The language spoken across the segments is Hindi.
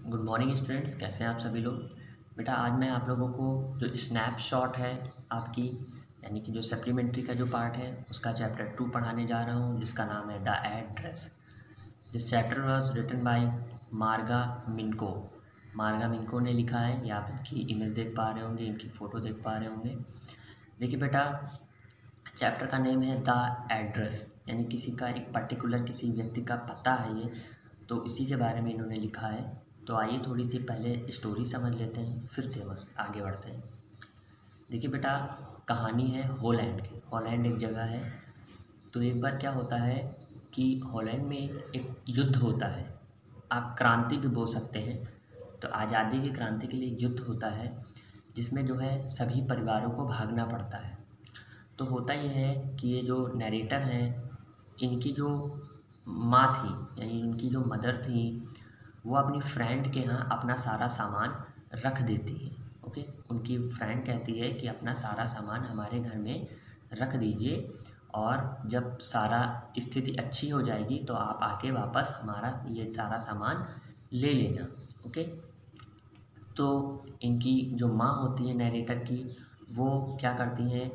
गुड मॉर्निंग स्टूडेंट्स, कैसे हैं आप सभी लोग। बेटा आज मैं आप लोगों को जो स्नैपशॉट है आपकी यानी कि जो सप्लीमेंट्री का जो पार्ट है उसका चैप्टर 2 पढ़ाने जा रहा हूँ, जिसका नाम है the address. This chapter was written by Marga Minco. मार्गा मिन्को ने लिखा है। ये आप इनकी इमेज देख पा रहे होंगे, इनकी फ़ोटो देख पा रहे होंगे। देखिए बेटा, चैप्टर का नेम है द एड्रेस, यानी किसी का एक पर्टिकुलर किसी व्यक्ति का पता है ये, तो इसी के बारे में इन्होंने लिखा है। तो आइए थोड़ी सी पहले स्टोरी समझ लेते हैं, फिर थेमस आगे बढ़ते हैं। देखिए बेटा, कहानी है हॉलैंड की। हॉलैंड एक जगह है। तो एक बार क्या होता है कि हॉलैंड में एक युद्ध होता है, आप क्रांति भी बोल सकते हैं। तो आज़ादी की क्रांति के लिए युद्ध होता है, जिसमें जो है सभी परिवारों को भागना पड़ता है। तो होता ये है कि ये जो नरेटर हैं, इनकी जो माँ थी यानी उनकी जो मदर थी, वो अपनी फ्रेंड के यहाँ अपना सारा सामान रख देती है। ओके, उनकी फ्रेंड कहती है कि अपना सारा सामान हमारे घर में रख दीजिए, और जब सारा स्थिति अच्छी हो जाएगी तो आप आके वापस हमारा ये सारा सामान ले लेना। ओके, तो इनकी जो माँ होती है नरेटर की, वो क्या करती हैं,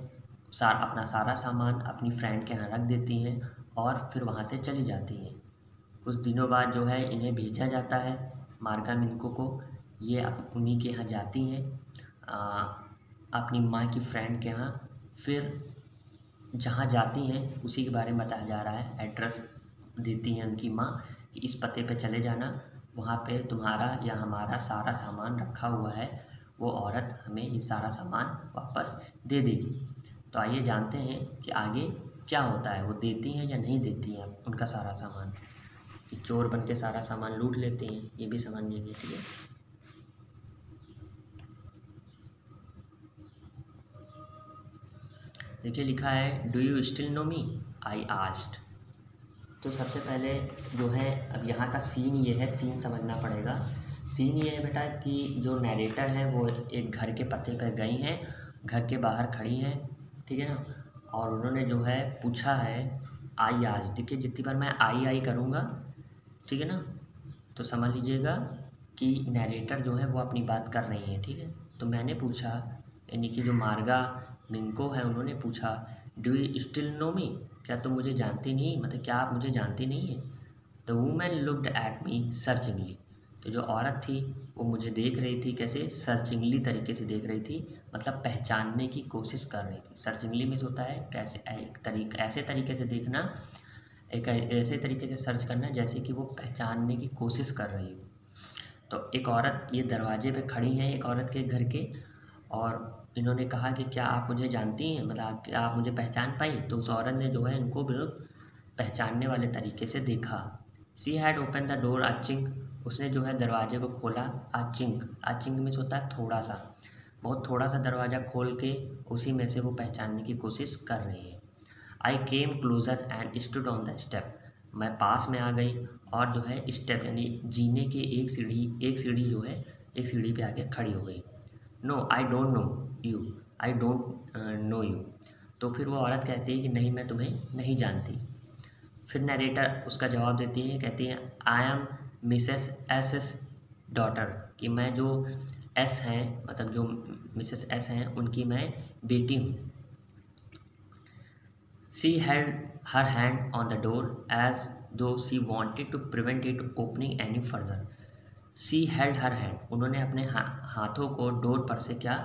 अपना सारा सामान अपनी फ्रेंड के यहाँ रख देती हैं और फिर वहाँ से चली जाती हैं। कुछ दिनों बाद जो है इन्हें भेजा जाता है, मार्गा मिन्को को। ये उन्हीं के यहाँ जाती हैं, अपनी माँ की फ्रेंड के यहाँ। फिर जहाँ जाती हैं उसी के बारे में बताया जा रहा है। एड्रेस देती हैं उनकी माँ कि इस पते पे चले जाना, वहाँ पे तुम्हारा या हमारा सारा सामान रखा हुआ है, वो औरत हमें ये सारा सामान वापस दे देगी। तो आइए जानते हैं कि आगे क्या होता है, वो देती हैं या नहीं देती हैं उनका सारा सामान। चोर बन के सारा सामान लूट लेते हैं, ये भी समझ लीजिए। ठीक है, देखिए लिखा है, do you still know me, I asked. तो सबसे पहले जो है, अब यहाँ का सीन ये है, सीन समझना पड़ेगा। सीन ये है बेटा कि जो नरेटर है वो एक घर के पते पर गई हैं, घर के बाहर खड़ी हैं, ठीक है ना। और उन्होंने जो है पूछा है, आई आज। देखिए जितनी बार मैं आई करूँगा, ठीक है ना, तो समझ लीजिएगा कि नरेटर जो है वो अपनी बात कर रही है। ठीक है, तो मैंने पूछा, यानी कि जो मार्गा मिन्को है उन्होंने पूछा, डू यू स्टिल नो मी, क्या तुम मुझे जानती नहीं, मतलब क्या आप मुझे जानती नहीं है। The woman looked at me searchingly. तो जो औरत थी वो मुझे देख रही थी, कैसे, सर्चिंगली तरीके से देख रही थी, मतलब पहचानने की कोशिश कर रही थी। सर्चिंगली मीन्स होता है कैसे, एक ऐसे तरीके से देखना, एक ऐसे तरीके से सर्च करना जैसे कि वो पहचानने की कोशिश कर रही हो। तो एक औरत ये दरवाजे पे खड़ी हैं, एक औरत के घर के, और इन्होंने कहा कि क्या आप मुझे जानती हैं, मतलब क्या आप मुझे पहचान पाई। तो उस औरत ने जो है इनको बिल्कुल पहचानने वाले तरीके से देखा। She had open the door a chink, उसने जो है दरवाजे को खोला। आचिंग, आचिंग मीन्स होता है थोड़ा सा, बहुत थोड़ा सा दरवाज़ा खोल के उसी में से वो पहचानने की कोशिश कर रही है। I came closer and stood on the step, मैं पास में आ गई और जो है स्टेप यानी जीने के एक सीढ़ी जो है, एक सीढ़ी पे आके खड़ी हो गई। No I don't know you, I don't know you. तो फिर वो औरत कहती है कि नहीं, मैं तुम्हें नहीं जानती। फिर नरेटर उसका जवाब देती है, कहती है, I am Mrs S daughter, कि मैं जो एस हैं, मतलब जो मिसेस एस हैं उनकी मैं बेटी हूँ। She held her hand on the door as though she wanted to prevent it opening any further. She held her hand, उन्होंने अपने हाथों को डोर पर से क्या,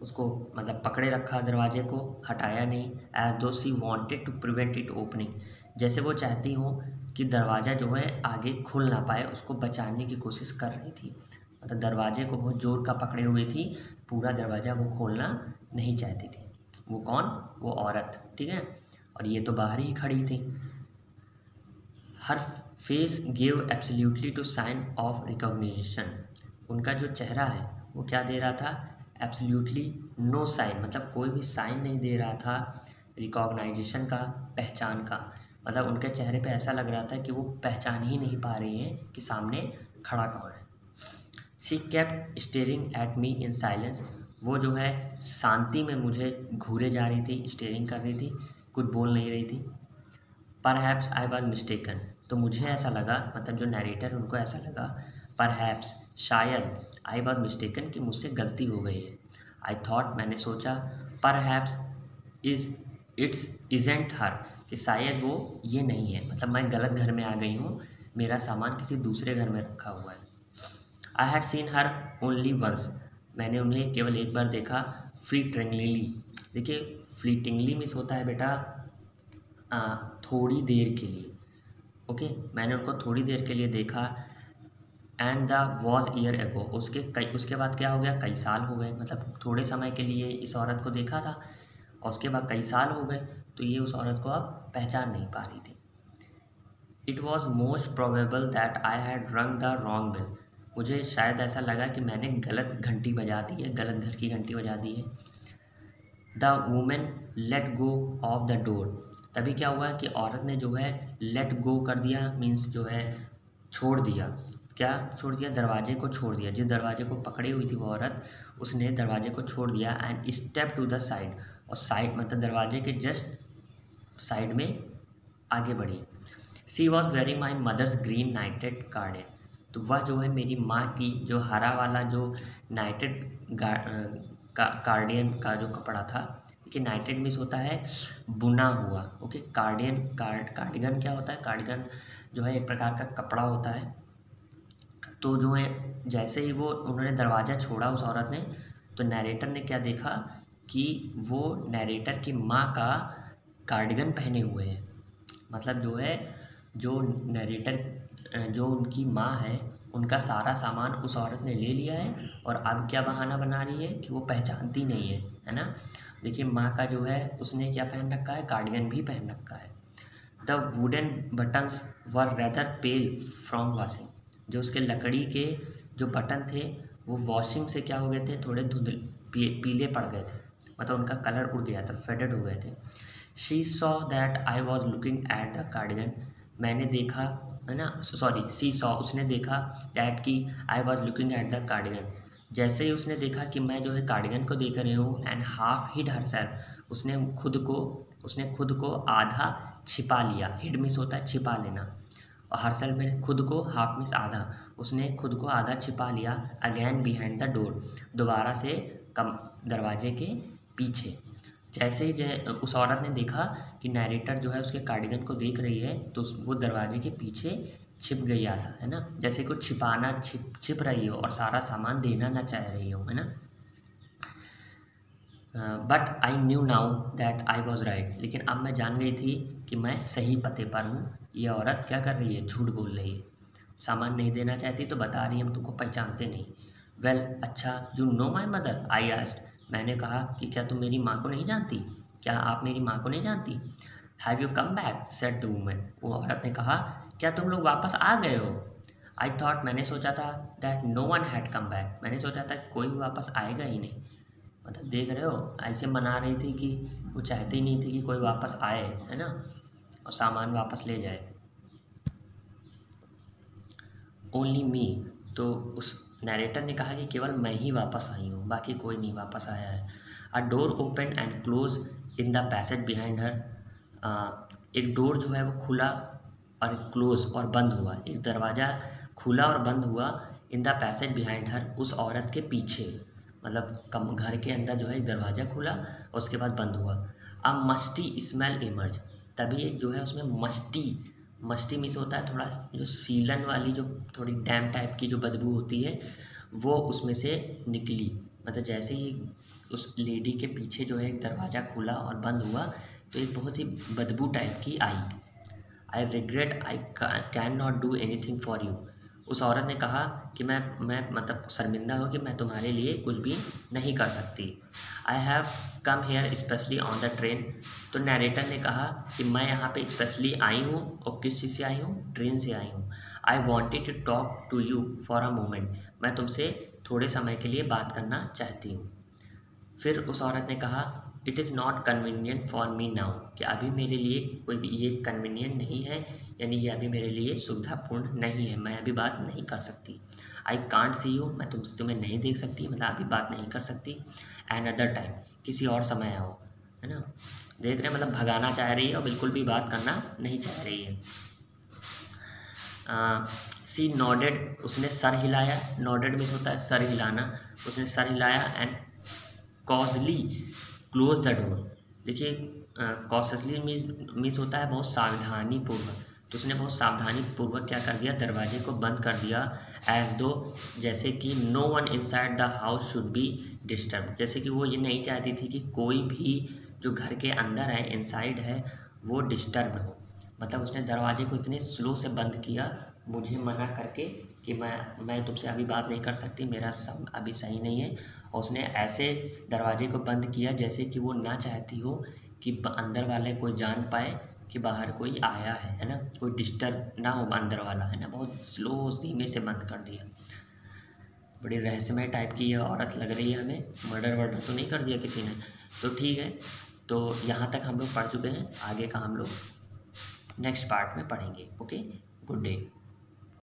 उसको मतलब पकड़े रखा, दरवाजे को हटाया नहीं। as though she wanted to prevent it opening, जैसे वो चाहती हो कि दरवाज़ा जो है आगे खुल ना पाए, उसको बचाने की कोशिश कर रही थी। मतलब दरवाजे को बहुत ज़ोर का पकड़े हुए थी, पूरा दरवाज़ा वो खोलना नहीं चाहती थी। वो कौन, वो औरत, ठीक है। और ये तो बाहर ही खड़ी थी। Her face give absolutely to sign of recognition, उनका जो चेहरा है वो क्या दे रहा था, एब्सोल्युटली नो साइन, मतलब कोई भी साइन नहीं दे रहा था रिकॉग्नाइजेशन का, पहचान का। मतलब उनके चेहरे पे ऐसा लग रहा था कि वो पहचान ही नहीं पा रही हैं कि सामने खड़ा कौन है। She kept staring at me in silence, वो जो है शांति में मुझे घूरे जा रही थी, स्टेयरिंग कर रही थी, कुछ बोल नहीं रही थी। परहैप्स आई वॉज मिस्टेकन, तो मुझे ऐसा लगा, मतलब जो नरेटर उनको ऐसा लगा, परहैप्स शायद आई वॉज मिस्टेकन कि मुझसे गलती हो गई है। आई थॉट मैंने सोचा, परहैप्स इज इट्स इजेंट हर कि शायद वो ये नहीं है, मतलब मैं गलत घर में आ गई हूँ, मेरा सामान किसी दूसरे घर में रखा हुआ है। I had seen her only once, मैंने उन्हें केवल एक बार देखा। फ्लीटिंगली, देखिए फ्लीटिंगली मीन्स होता है बेटा थोड़ी देर के लिए। ओके, मैंने उनको थोड़ी देर के लिए देखा। And the was year ago, उसके बाद क्या हो गया, कई साल हो गए, मतलब थोड़े समय के लिए इस औरत को देखा था और उसके बाद कई साल हो गए, तो ये उस औरत को अब पहचान नहीं पा रही थी। It was most probable that I had रंग द रॉन्ग बेल, मुझे शायद ऐसा लगा कि मैंने गलत घंटी बजा दी है, गलत घर की घंटी बजा दी है। The women let go of the door, तभी क्या हुआ कि औरत ने जो है लेट गो कर दिया, मीन्स जो है छोड़ दिया। क्या छोड़ दिया, दरवाजे को छोड़ दिया। जिस दरवाजे को पकड़ी हुई थी वो औरत, उसने दरवाजे को छोड़ दिया। And step to the side, और साइड मतलब दरवाजे के जस्ट साइड में आगे बढ़ी। She was wearing my mother's green knitted cardigan, तो वह जो है मेरी माँ की जो हरा वाला जो नाइटेड कार्डियन का जो कपड़ा था, कि नाइटेड मीन्स होता है बुना हुआ। ओके, कार्डिगन क्या होता है, कार्डिगन जो है एक प्रकार का कपड़ा होता है। तो जो है जैसे ही वो उन्होंने दरवाज़ा छोड़ा उस औरत ने, तो नैरेटर ने क्या देखा कि वो नैरेटर की माँ का कार्डिगन पहने हुए हैं। मतलब जो है जो नैरेटर जो उनकी माँ है, उनका सारा सामान उस औरत ने ले लिया है और अब क्या बहाना बना रही है कि वो पहचानती नहीं है ना। देखिए माँ का जो है उसने क्या पहन रखा है, कार्डिगन भी पहन रखा है। The wooden buttons were rather pale from washing, जो उसके लकड़ी के जो बटन थे वो वॉशिंग से क्या हो गए थे, थोड़े पीले पड़ गए थे, मतलब उनका कलर उड़ गया था, फेडेड हो गए थे। She saw that I was looking at the cardigan, मैंने देखा है ना, सॉरी शी सॉ, उसने देखा दैट कि I was looking at the cardigan, जैसे ही उसने देखा कि मैं जो है कार्डिगन को देख रही हूँ। And half hid herself, उसने खुद को आधा छिपा लिया। हिड मिस होता है छिपा लेना, और हर सेल्फ में खुद को, हाफ मिस आधा, उसने खुद को आधा छिपा लिया। अगेन बिहाइंड द डोर, दोबारा से कम दरवाजे के पीछे। जैसे ही उस औरत ने देखा कि नैरेटर जो है उसके कार्डिगन को देख रही है, तो वो दरवाजे के पीछे छिप गया था, है ना, जैसे कुछ छिपाना, छिप रही हो और सारा सामान देना ना चाह रही हो, है ना। But I knew now that I was right, लेकिन अब मैं जान गई थी कि मैं सही पते पर हूँ। ये औरत क्या कर रही है, झूठ बोल रही है, सामान नहीं देना चाहती तो बता रही है हम तुमको पहचानते नहीं। वेल अच्छा, you know my mother, I asked, मैंने कहा कि क्या तुम मेरी माँ को नहीं जानती, क्या आप मेरी माँ को नहीं जानती। Have you come back, said the women, वो औरत ने कहा क्या तुम लोग वापस आ गए हो। आई थॉट, मैंने सोचा था, that no one had come back, मैंने सोचा था कोई भी वापस आएगा ही नहीं। मतलब देख रहे हो, ऐसे मना रही थी कि वो चाहती नहीं थी कि कोई वापस आए, है ना, और सामान वापस ले जाए। ओनली मी, तो उस नरेटर ने कहा कि केवल मैं ही वापस आई हूँ, बाकी कोई नहीं वापस आया है। अ door open and close in the passage behind her, एक डोर जो है वो खुला और क्लोज और बंद हुआ, एक दरवाज़ा खुला और बंद हुआ in the passage behind her, उस औरत के पीछे, मतलब कम घर के अंदर जो है एक दरवाज़ा खुला और उसके बाद बंद हुआ। अ मस्टी स्मेल इमर्ज, तभी एक जो है उसमें मस्टी मिस होता है थोड़ा जो सीलन वाली, जो थोड़ी डैम टाइप की जो बदबू होती है वो उसमें से निकली। मतलब जैसे ही उस लेडी के पीछे जो है एक दरवाज़ा खुला और बंद हुआ तो एक बहुत ही बदबू टाइप की आई। I regret I can not do anything for you, उस औरत ने कहा कि मैं मतलब शर्मिंदा हूँ कि मैं तुम्हारे लिए कुछ भी नहीं कर सकती। I have come here specially on the train, तो नैरेटर ने कहा कि मैं यहाँ पे स्पेशली आई हूँ, और किस चीज़ से आई हूँ, ट्रेन से आई हूँ। I wanted to talk to you for a moment, मैं तुमसे थोड़े समय के लिए बात करना चाहती हूँ। फिर उस औरत ने कहा it is not convenient for me now, कि अभी मेरे लिए कोई भी ये कन्वीनियंट नहीं है, यानी ये अभी मेरे लिए सुविधापूर्ण नहीं है, मैं अभी बात नहीं कर सकती। आई कांट सी यू, मैं तुम्हें नहीं देख सकती, मतलब अभी बात नहीं कर सकती। एन अदर टाइम, किसी और समय आओ, है ना। देख रहे हैं, मतलब भगाना चाह रही है और बिल्कुल भी बात करना नहीं चाह रही है। सी नॉडेड, उसने सर हिलाया, नॉडेड मीन्स होता है सर हिलाना, उसने सर हिलाया एंड कॉजली क्लोज द डोर। देखिए कॉशसली मीन्स होता है बहुत सावधानी पूर्वक, तो उसने बहुत सावधानी पूर्वक क्या कर दिया, दरवाजे को बंद कर दिया, एज दो जैसे कि no one inside the house should be disturb, जैसे कि वो ये नहीं चाहती थी कि कोई भी जो घर के अंदर है, इनसाइड है, वो डिस्टर्ब हो। मतलब उसने दरवाजे को इतने स्लो से बंद किया, मुझे मना करके कि मैं तुमसे अभी बात नहीं कर सकती, मेरा सब अभी सही नहीं है। और उसने ऐसे दरवाजे को बंद किया जैसे कि वो ना चाहती हो कि अंदर वाले कोई जान पाए कि बाहर कोई आया है ना, कोई डिस्टर्ब ना हो अंदर वाला, है ना। बहुत स्लो धीमे से बंद कर दिया। बड़ी रहस्यमय टाइप की ये औरत लग रही है हमें, मर्डर वर्डर तो नहीं कर दिया किसी ने। तो ठीक है, तो यहाँ तक हम लोग पढ़ चुके हैं, आगे का हम लोग नेक्स्ट पार्ट में पढ़ेंगे। Okay, good day.